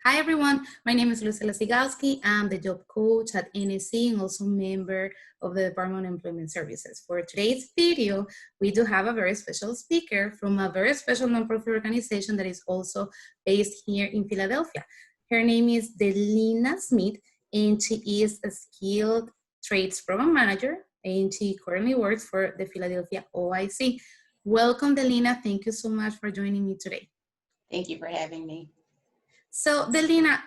Hi everyone, my name is Luisela. I'm the job coach at NSC and also member of the Department of Employment Services. For today's video, we do have a very special speaker from a very special nonprofit organization that is also based here in Philadelphia. Her name is Delena Smith, and she is a skilled trades program manager, and she currently works for the Philadelphia OIC. Welcome, Delena. Thank you so much for joining me today. Thank you for having me. So, Delena,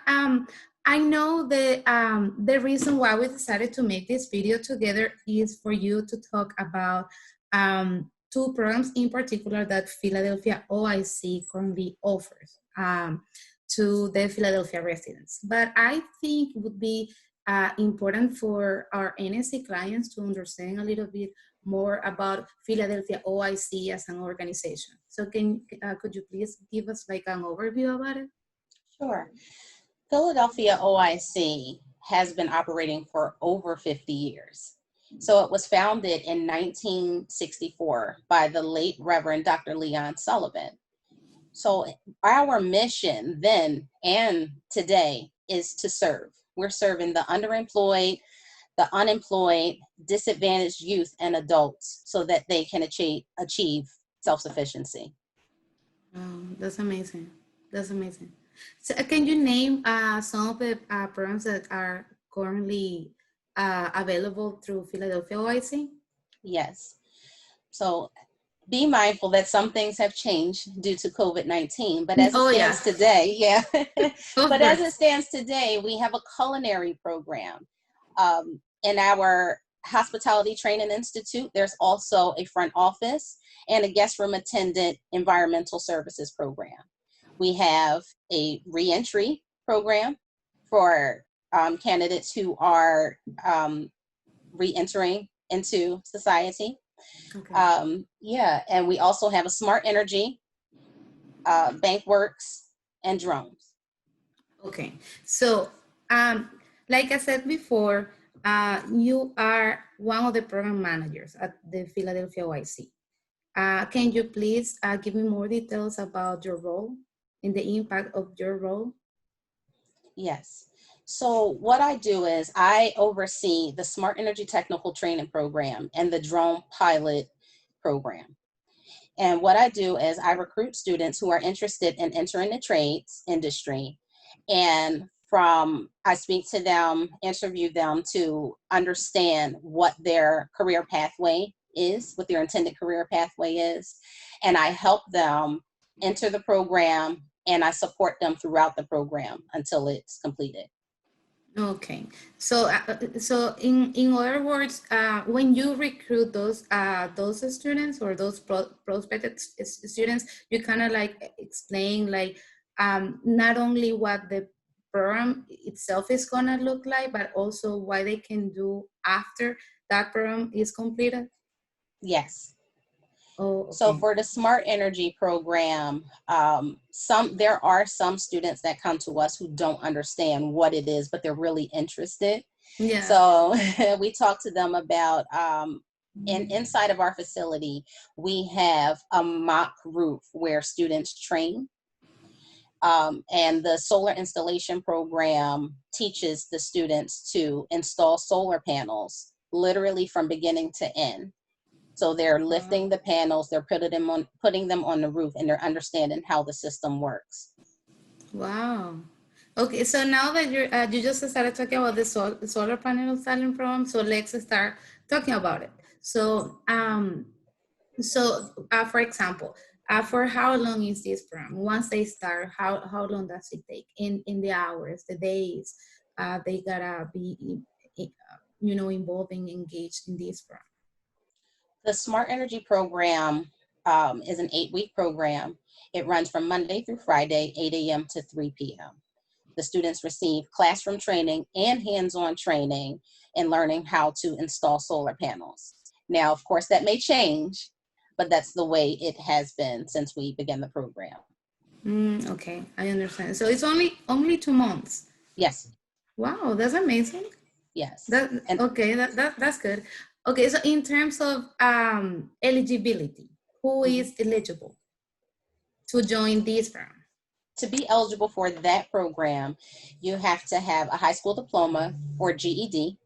I know the reason why we decided to make this video together is for you to talk about two programs in particular that Philadelphia OIC currently offers to the Philadelphia residents. But I think it would be important for our NSC clients to understand a little bit more about Philadelphia OIC as an organization. So could you please give us like an overview about it? Sure. Philadelphia OIC has been operating for over 50 years. So it was founded in 1964 by the late Reverend Dr. Leon Sullivan. So our mission then and today is to serve. We're serving the underemployed, the unemployed, disadvantaged youth and adults so that they can achieve self-sufficiency. That's amazing. That's amazing. So can you name some of the programs that are currently available through Philadelphia OIC? Yes. So be mindful that some things have changed due to COVID-19, but as it stands today, as it stands today, we have a culinary program. In our Hospitality Training Institute, there's also a front office and a guest room attendant environmental services program. We have a reentry program for candidates who are reentering into society. Okay. And we also have a smart energy, Bankworks, and drones. Okay, so like I said before, you are one of the program managers at the Philadelphia OIC. Can you please give me more details about your role and the impact of your role? Yes. So what I do is I oversee the Smart Energy Technical Training Program and the Drone Pilot Program. And what I do is I recruit students who are interested in entering the trades industry, and I speak to them, interview them to understand what their career pathway is, what their intended career pathway is, and I help them enter the program, and I support them throughout the program until it's completed. Okay, so in other words, when you recruit those students or those prospective students, you kind of like explain like not only what the program itself is gonna look like, but also what they can do after that program is completed. Yes. Oh, okay. So for the Smart Energy program, there are some students that come to us who don't understand what it is, but they're really interested. Yeah. So we talk to them about, inside of our facility, we have a mock roof where students train. And the solar installation program teaches the students to install solar panels, literally from beginning to end. So they're lifting the panels, they're putting them on the roof, and they're understanding how the system works. Wow. Okay, so now that you just started talking about the solar panel installing program, so let's start talking about it. So, for example, for how long is this program? Once they start, how long does it take in the hours, the days they gotta be, involved and engaged in this program? The Smart Energy program is an 8-week program. It runs from Monday through Friday, 8 a.m. to 3 p.m. The students receive classroom training and hands-on training in learning how to install solar panels. Now, of course, that may change, but that's the way it has been since we began the program. Okay, I understand. So it's only 2 months? Yes. Wow, that's amazing. Yes. That's good. Okay, so in terms of eligibility, who is eligible to join this program? To be eligible for that program, you have to have a high school diploma or GED.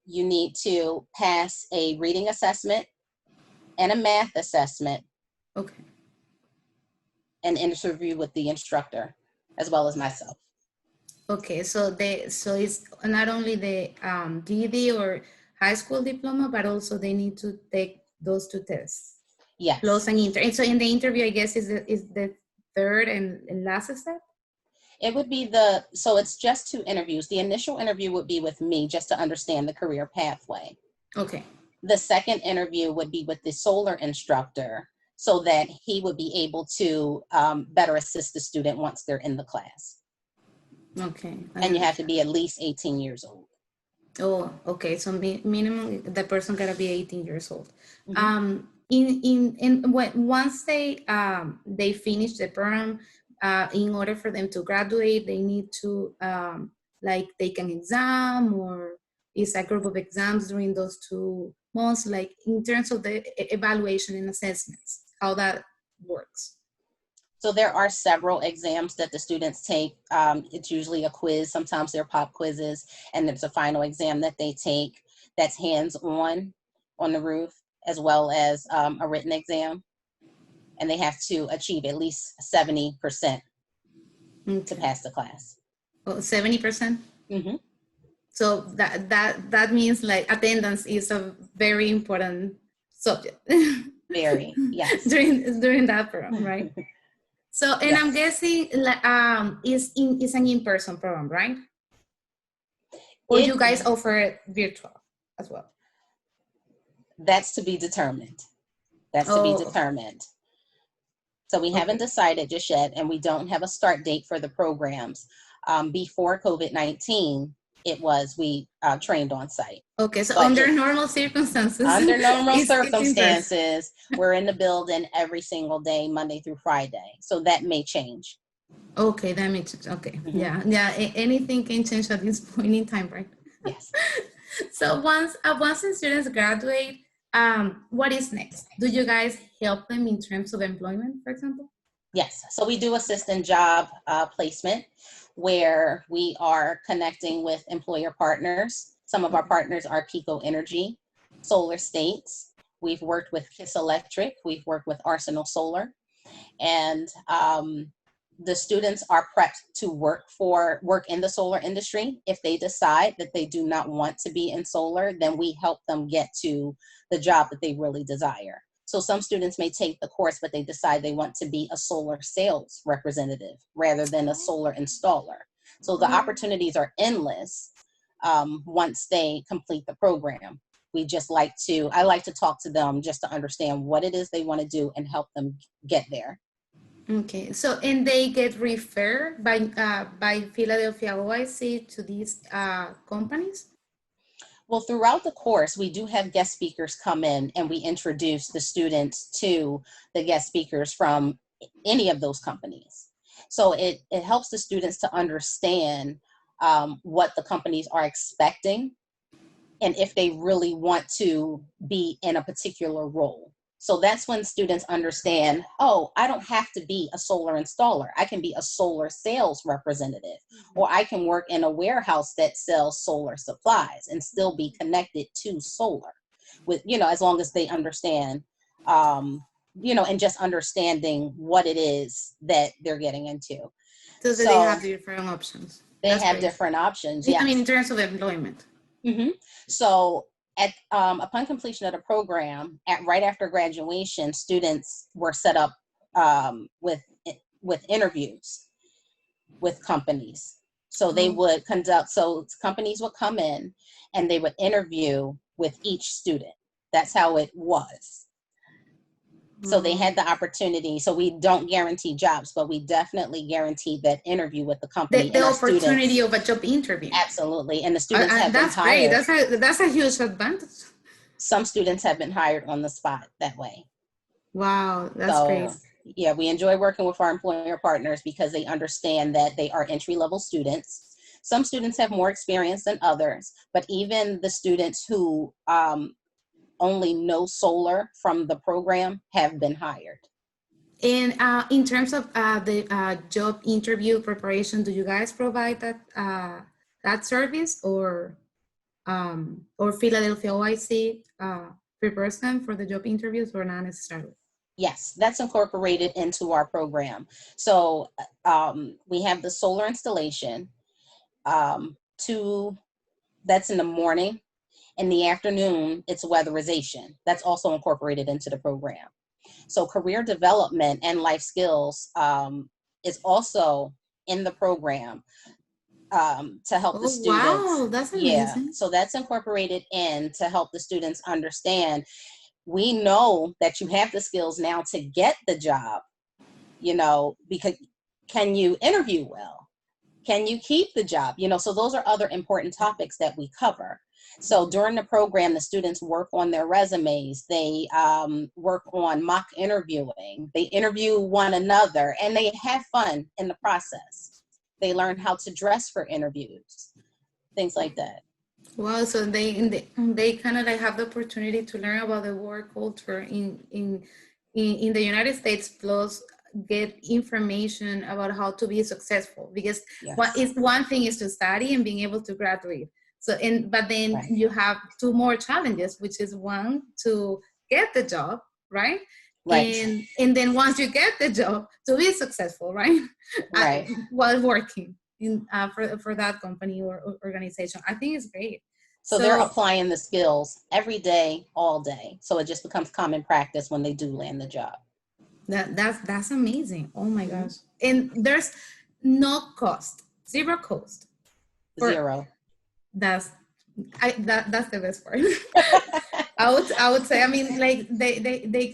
You need to pass a reading assessment and a math assessment. Okay. An interview with the instructor, as well as myself. Okay, so it's not only the GED or high school diploma, but also they need to take those two tests. Yes. Plus an and so in the interview, I guess is the third and last step? It would be so it's just 2 interviews. The initial interview would be with me just to understand the career pathway. Okay. The second interview would be with the solar instructor so that he would be able to better assist the student once they're in the class. Okay. And you have to be at least 18 years old. Oh, okay. So minimum, the person gotta be 18 years old. Mm-hmm. Once they finish the program, in order for them to graduate, they need to like take an exam, or is a group of exams during those 2 months, like in terms of the evaluation and assessments, how that works. So there are several exams that the students take. It's usually a quiz. Sometimes they're pop quizzes, and there's a final exam that they take that's hands-on on the roof, as well as a written exam. And they have to achieve at least 70% to pass the class. Oh, 70%? Mm-hmm. So that means like attendance is a very important subject. Very, yes. during that program, right? So, and yes. I'm guessing is an in-person program, right? Or you guys offer it virtual as well? That's to be determined. To be determined. So we haven't decided just yet, and we don't have a start date for the programs. Before COVID-19, we trained on site. Okay, so under normal circumstances. Under normal circumstances, we're in the building every single day, Monday through Friday. So that may change. Okay, that makes sense. Okay, mm-hmm. Yeah. Anything can change at this point in time, right? Yes. So once the students graduate, what is next? Do you guys help them in terms of employment, for example? Yes. So we do assist in job placement, where we are connecting with employer partners. Some of our partners are Pico Energy, Solar States. We've worked with KISS Electric. We've worked with Arsenal Solar. And the students are prepped to work in the solar industry. If they decide that they do not want to be in solar, then we help them get to the job that they really desire. So some students may take the course, but they decide they want to be a solar sales representative rather than a solar installer. So the opportunities are endless once they complete the program. I like to talk to them just to understand what it is they want to do and help them get there. Okay, so and they get referred by Philadelphia OIC to these companies? Well, throughout the course, we do have guest speakers come in, and we introduce the students to the guest speakers from any of those companies. So it helps the students to understand what the companies are expecting and if they really want to be in a particular role. So that's when students understand, oh, I don't have to be a solar installer. I can be a solar sales representative, or I can work in a warehouse that sells solar supplies and still be connected to solar with, as long as they understand, and just understanding what it is that they're getting into. So they have different options. That's have great. Different options. Yes. I mean, in terms of employment. Mm-hmm. So upon completion of the program, right after graduation, students were set up with interviews with companies. So they would companies would come in and they would interview with each student. That's how it was. So they had the opportunity. So we don't guarantee jobs, but we definitely guarantee that interview with the company. The opportunity of a job interview. Absolutely. And the students have been hired. That's great. That's a huge advantage. Some students have been hired on the spot that way. Wow, that's great. Yeah, we enjoy working with our employer partners because they understand that they are entry-level students. Some students have more experience than others, but even the students who only know solar from the program have been hired. And in terms of the job interview preparation, do you guys provide that service, or Philadelphia OIC prepares them for the job interviews, or not necessarily? Yes, that's incorporated into our program. So we have the solar installation, that's in the morning. In the afternoon, it's weatherization. That's also incorporated into the program. So career development and life skills is also in the program to help the students. Wow, that's Yeah, amazing. so that's incorporated in to help the students understand. We know that you have the skills now to get the job, because can you interview well? Can you keep the job? So those are other important topics that we cover. So during the program, the students work on their resumes. They work on mock interviewing. They interview one another, and they have fun in the process. They learn how to dress for interviews, things like that. Wow, so they kind of like have the opportunity to learn about the work culture in the United States, plus get information about how to be successful. Because Yes. one thing is to study and being able to graduate. So but then Right. you have two more challenges, which is one, to get the job, right? Right. And then once you get the job, to be successful, right? Right. While working for that company or organization. I think it's great. So they're applying the skills every day, all day. So it just becomes common practice when they do land the job. That's amazing. Oh my gosh. And there's no cost, zero cost. Zero. That's the best part. I would say, I mean, like they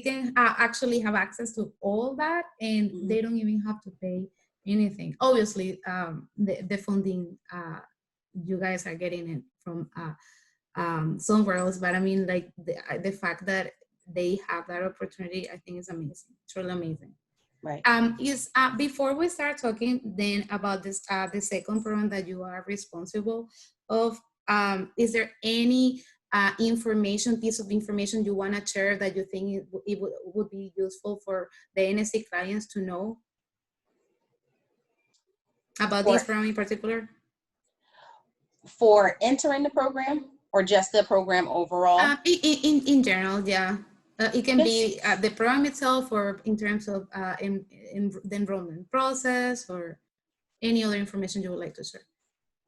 can actually have access to all that, and they don't even have to pay anything. Obviously, the funding you guys are getting it from somewhere else, but I mean, like the fact that they have that opportunity, I think is amazing, truly amazing. Right. Before we start talking then about this, the second program that you are responsible of, is there any piece of information you want to share that you think it would be useful for the NSC clients to know about this program in particular? For entering the program, or just the program overall? In general, yeah. It can be the program itself, or in terms of in the enrollment process, or any other information you would like to share.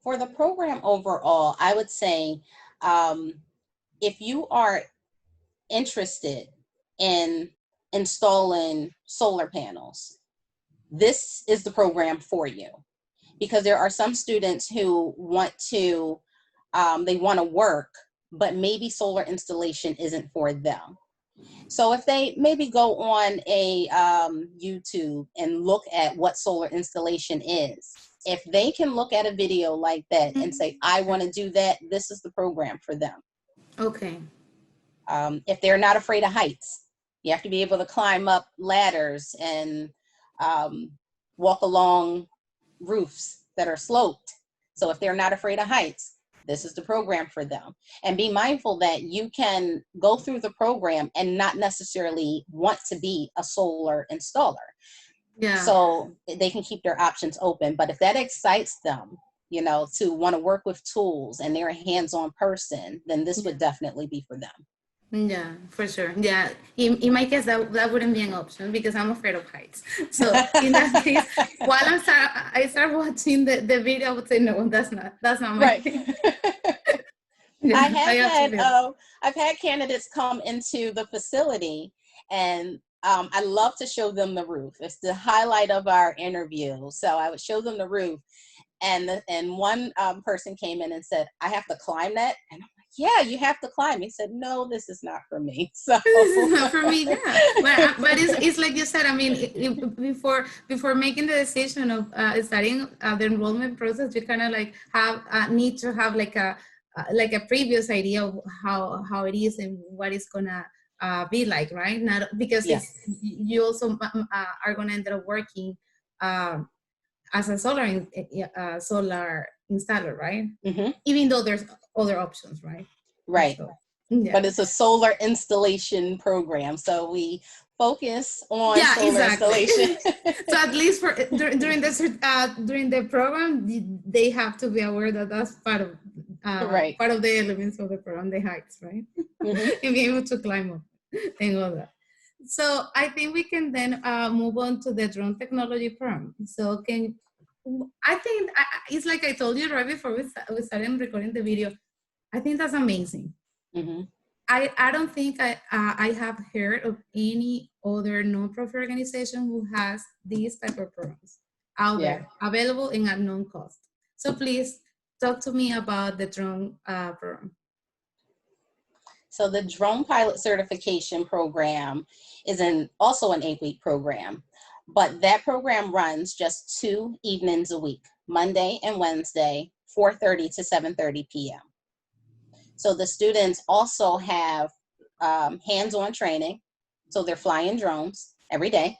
For the program overall, I would say if you are interested in installing solar panels, this is the program for you. Because there are some students who want to, they want to work, but maybe solar installation isn't for them. So if they maybe go on a YouTube and look at what solar installation is, if they can look at a video like that and say, I want to do that, this is the program for them. Okay. If they're not afraid of heights, you have to be able to climb up ladders and walk along roofs that are sloped. So if they're not afraid of heights, this is the program for them. And be mindful that you can go through the program and not necessarily want to be a solar installer. Yeah. So they can keep their options open. But if that excites them, to want to work with tools and they're a hands-on person, then this would definitely be for them. Yeah, for sure. Yeah, in my case, that wouldn't be an option because I'm afraid of heights. So in that case, while I start watching the video, I would say, no, that's not my thing. Yeah, I've had candidates come into the facility, and I love to show them the roof. It's the highlight of our interview. So I would show them the roof, and one person came in and said, I have to climb that, and I'm like, yeah, you have to climb. He said, no, this is not for me. So this is not for me. Yeah, but it's like you said. I mean, before making the decision of starting the enrollment process, you kind of like need to have like a previous idea of how it is and what it's gonna be like, right? Not because you also are gonna end up working as a solar installer, right? Mm-hmm. Even though there's other options, right? Right. but it's a solar installation program. So we focus on solar installation. So at least for during the program, they have to be aware that that's part of part of the elements of the program, the heights, right? And be able to climb up and all that. So I think we can then move on to the drone technology program. So I think it's like I told you right before we started recording the video. I think that's amazing. I don't think I have heard of any other non-profit organization who has these type of programs out there available and at no cost. So please talk to me about the drone program. So the drone pilot certification program is also an 8-week program, but that program runs just 2 evenings a week, Monday and Wednesday, 4:30 to 7:30 p.m. So the students also have hands-on training. So they're flying drones every day,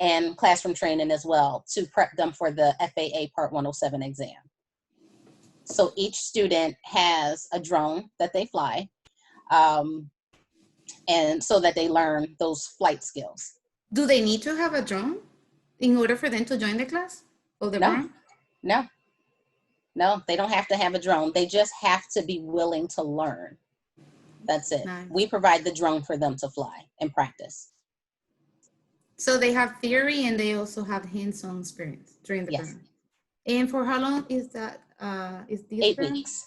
and classroom training as well to prep them for the FAA Part 107 exam. So each student has a drone that they fly, and so that they learn those flight skills. Do they need to have a drone in order for them to join the class or the program? No, they don't have to have a drone. They just have to be willing to learn. That's it. Nice. We provide the drone for them to fly and practice. So they have theory and they also have hands-on experience during the program. And for how long is that? Is this 8 program? weeks.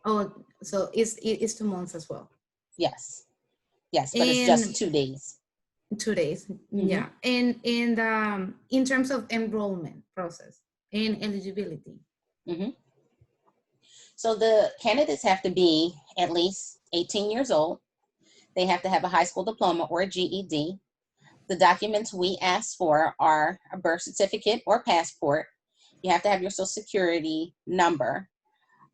Oh, so it's 2 months as well. Yes, but it's just 2 days. 2 days, yeah. And in terms of enrollment process and eligibility. So the candidates have to be at least 18 years old. They have to have a high school diploma or a GED. The documents we ask for are a birth certificate or passport. You have to have your social security number,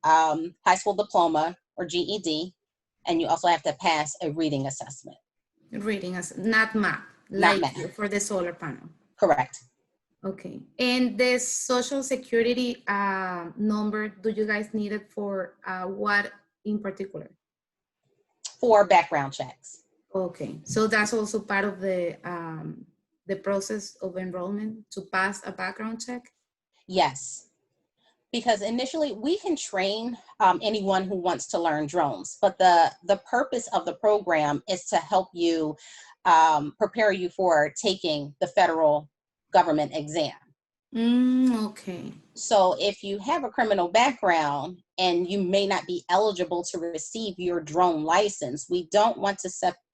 high school diploma or GED, and you also have to pass a reading assessment. Not math, like math. For the solar panel. Correct. Okay. And the social security number, do you guys need it for what in particular? For background checks. Okay. So that's also part of the process of enrollment to pass a background check? Yes. Because initially we can train anyone who wants to learn drones, but the purpose of the program is to help you prepare you for taking the federal government exam. Okay. So if you have a criminal background and you may not be eligible to receive your drone license, we don't want to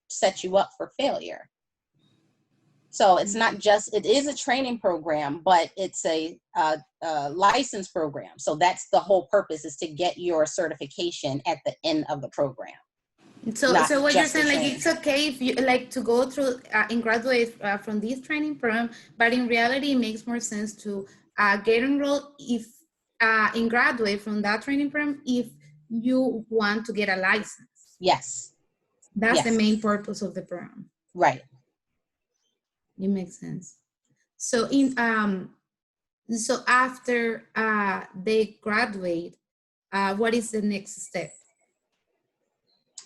set you up for failure. So it's not just, it is a training program, but it's a license program. So that's the whole purpose, is to get your certification at the end of the program. So what you're saying, like, it's okay if you like to go through and graduate from this training program, but in reality, it makes more sense to get enrolled and graduate from that training program if you want to get a license. Yes. That's the main purpose of the program. Right. It makes sense. So so after they graduate, what is the next step?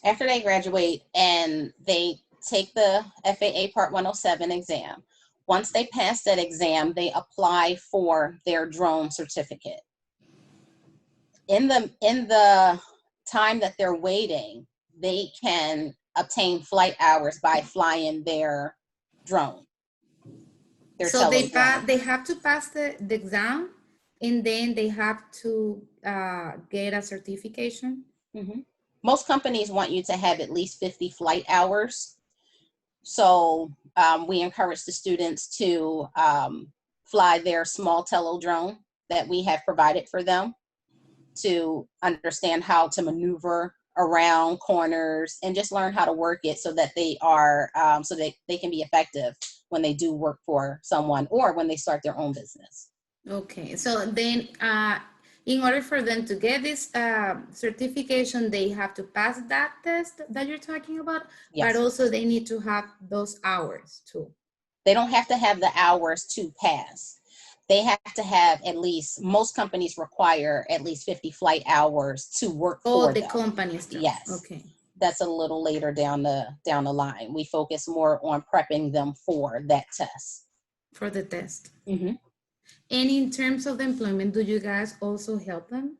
After they graduate and they take the FAA Part 107 exam, once they pass that exam, they apply for their drone certificate. In the time that they're waiting, they can obtain flight hours by flying their drone. So they have to pass the exam, and then they have to get a certification. Most companies want you to have at least 50 flight hours. So we encourage the students to fly their small tello drone that we have provided for them, to understand how to maneuver around corners and just learn how to work it so that they are so that they can be effective when they do work for someone or when they start their own business. Okay, so then in order for them to get this certification, they have to pass that test that you're talking about, but also they need to have those hours too. They don't have to have the hours to pass. They have to have at least, most companies require at least 50 flight hours to work for them. The companies do. Yes. Okay. that's a little later down the line. We focus more on prepping them for that test. For the test. Mm-hmm. And in terms of the employment, do you guys also help them?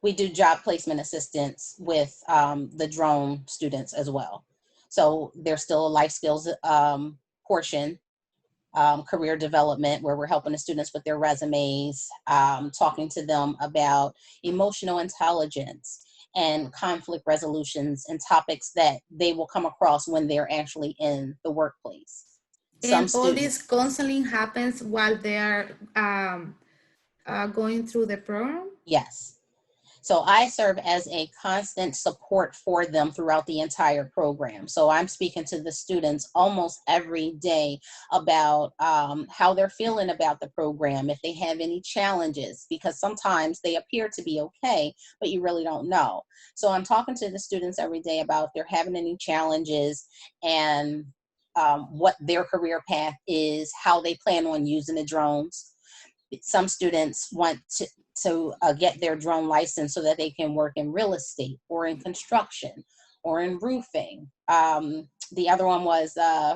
We do job placement assistance with the drone students as well. So there's still a life skills portion, career development, where we're helping the students with their resumes, talking to them about emotional intelligence and conflict resolutions and topics that they will come across when they're actually in the workplace. And all this counseling happens while they are going through the program? Yes. So I serve as a constant support for them throughout the entire program. So I'm speaking to the students almost every day about how they're feeling about the program, if they have any challenges, because sometimes they appear to be okay, but you really don't know. So I'm talking to the students every day about if they're having any challenges and what their career path is, how they plan on using the drones. Some students want to get their drone license so that they can work in real estate or in construction or in roofing. The other one was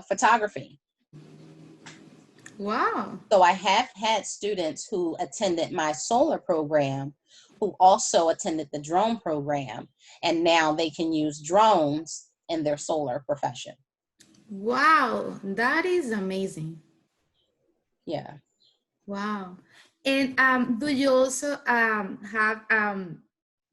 photography. Wow. So I have had students who attended my solar program who also attended the drone program, and now they can use drones in their solar profession. Wow, that is amazing. Yeah. Wow. And do you also have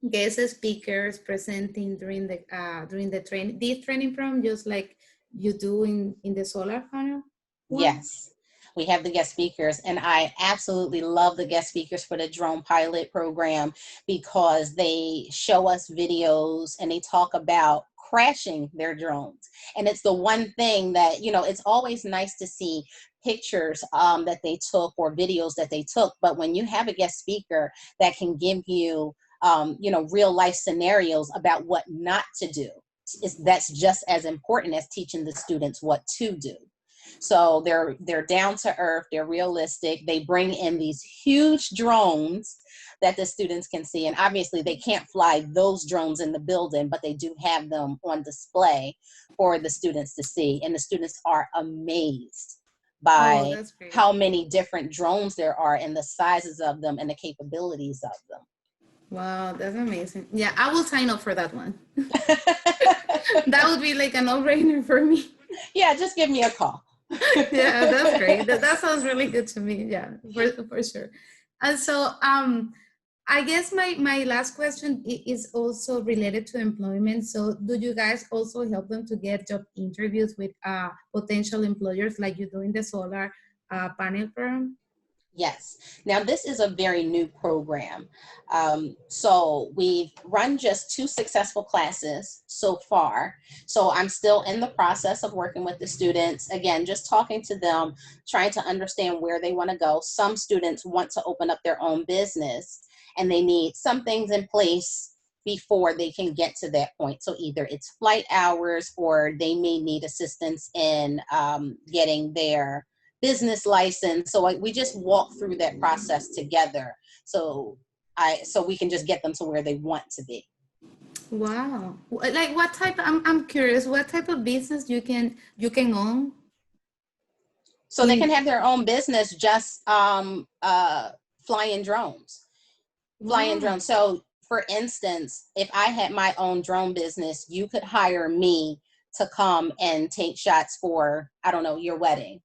guest speakers presenting during the training, this training program, just like you do in the solar panel one? Yes, we have the guest speakers, and I absolutely love the guest speakers for the drone pilot program because they show us videos and they talk about crashing their drones. And it's the one thing that, you know, it's always nice to see pictures that they took or videos that they took, but when you have a guest speaker that can give you you know, real life scenarios about what not to do, that's just as important as teaching the students what to do. So they're down to earth, they're realistic. They bring in these huge drones that the students can see. And obviously they can't fly those drones in the building, but they do have them on display for the students to see. And the students are amazed by how many different drones there are and the sizes of them and the capabilities of them. Wow, that's amazing. Yeah, I will sign up for that one. That would be like a no-brainer for me. Yeah, just give me a call. Yeah, that's great. That sounds really good to me. Yeah, for sure. And so I guess my last question is also related to employment. So do you guys also help them to get job interviews with potential employers like you do in the solar panel program? Yes. Now, this is a very new program. So we've run just 2 successful classes so far. So I'm still in the process of working with the students. Again, just talking to them, trying to understand where they want to go. Some students want to open up their own business and they need some things in place before they can get to that point. So either it's flight hours or they may need assistance in getting their business license. So we just walk through that process together. So we can just get them to where they want to be. Wow. Like what type, I'm curious, what type of business you can own? So they can have their own business, just flying drones. Flying drones. So for instance, if I had my own drone business, you could hire me to come and take shots for, I don't know, your wedding.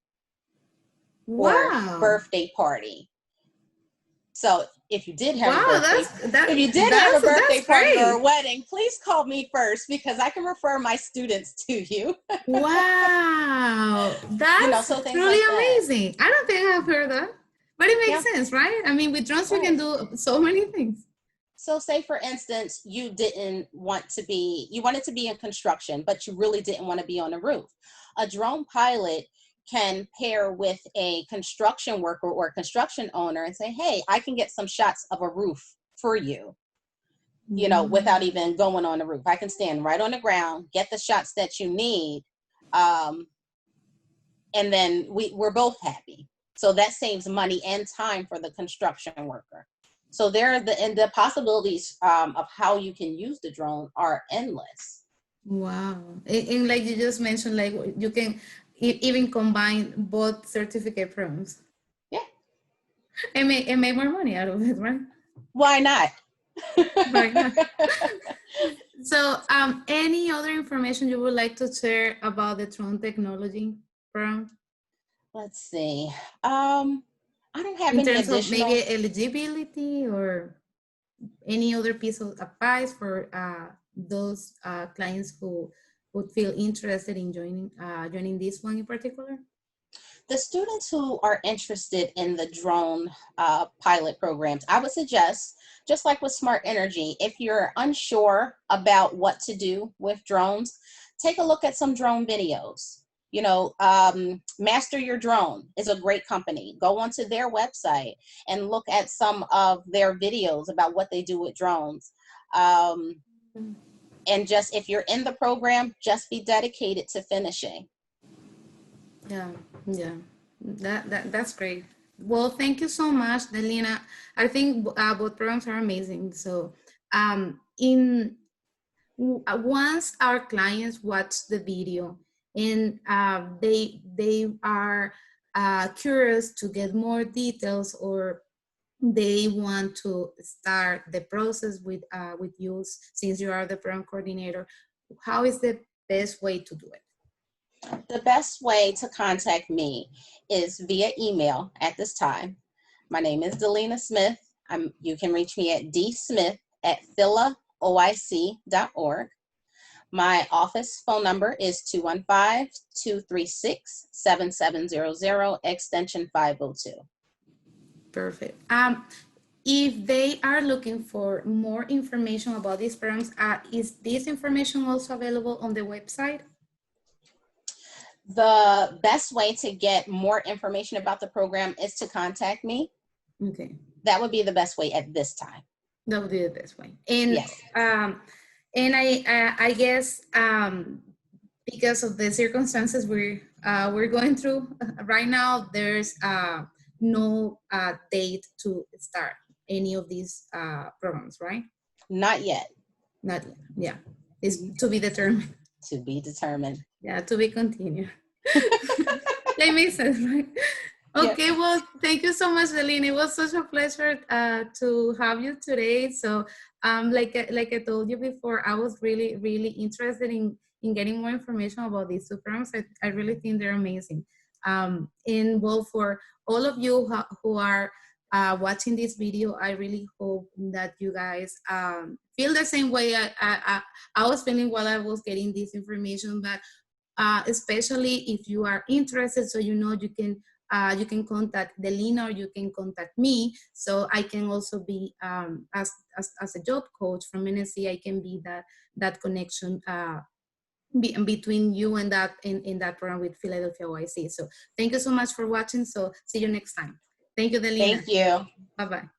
Or birthday party. So if you did have a birthday party or a wedding, please call me first because I can refer my students to you. Wow, that's truly amazing. I don't think I've heard that, but it makes sense, right? I mean, with drones, you can do so many things. So say, for instance, you wanted to be in construction, but you really didn't want to be on the roof. A drone pilot can pair with a construction worker or a construction owner and say, hey, I can get some shots of a roof for you, you know, without even going on the roof. I can stand right on the ground, get the shots that you need, and then we're both happy. So that saves money and time for the construction worker. So the possibilities of how you can use the drone are endless. Wow. And like you just mentioned, like you can even combine both certificate programs. Yeah. And make more money out of it, right? Why not? Right. So, any other information you would like to share about the drone technology program? Let's see. I don't have In any terms of additional. maybe eligibility or any other piece of advice for those clients who would feel interested in joining this one in particular? The students who are interested in the drone pilot programs, I would suggest, just like with Smart Energy, if you're unsure about what to do with drones, take a look at some drone videos. You know, Master Your Drone is a great company. Go onto their website and look at some of their videos about what they do with drones. And just, if you're in the program, just be dedicated to finishing. Yeah, yeah, that's great. Well, thank you so much, Delena. I think both programs are amazing. So, once our clients watch the video and they are curious to get more details, or they want to start the process with you, since you are the program coordinator, how is the best way to do it? The best way to contact me is via email at this time. My name is Delena Smith. You can reach me at dsmith@philaoic.org. My office phone number is 215-236-7700, extension 502. Perfect. If they are looking for more information about these programs, is this information also available on the website? The best way to get more information about the program is to contact me. Okay. That would be the best way at this time. That would be the best way. And yes. And I guess because of the circumstances we're going through right now, there's no date to start any of these programs, right? Not yet. Not yet. Yeah, it's to be determined. To be determined. Yeah, to be continued. That makes sense, right? Okay, yep. Well, thank you so much, Delena. It was such a pleasure to have you today. So, like I told you before, I was really interested in getting more information about these two programs. I really think they're amazing. And well, for all of you who are watching this video, I really hope that you guys feel the same way I was feeling while I was getting this information. But especially if you are interested, so you know you can contact Delena, or you can contact me, so I can also be as a job coach from NSC. I can be that connection between you and that in that program with Philadelphia OIC. So thank you so much for watching. So see you next time. Thank you, Delena. Thank you. Bye-bye.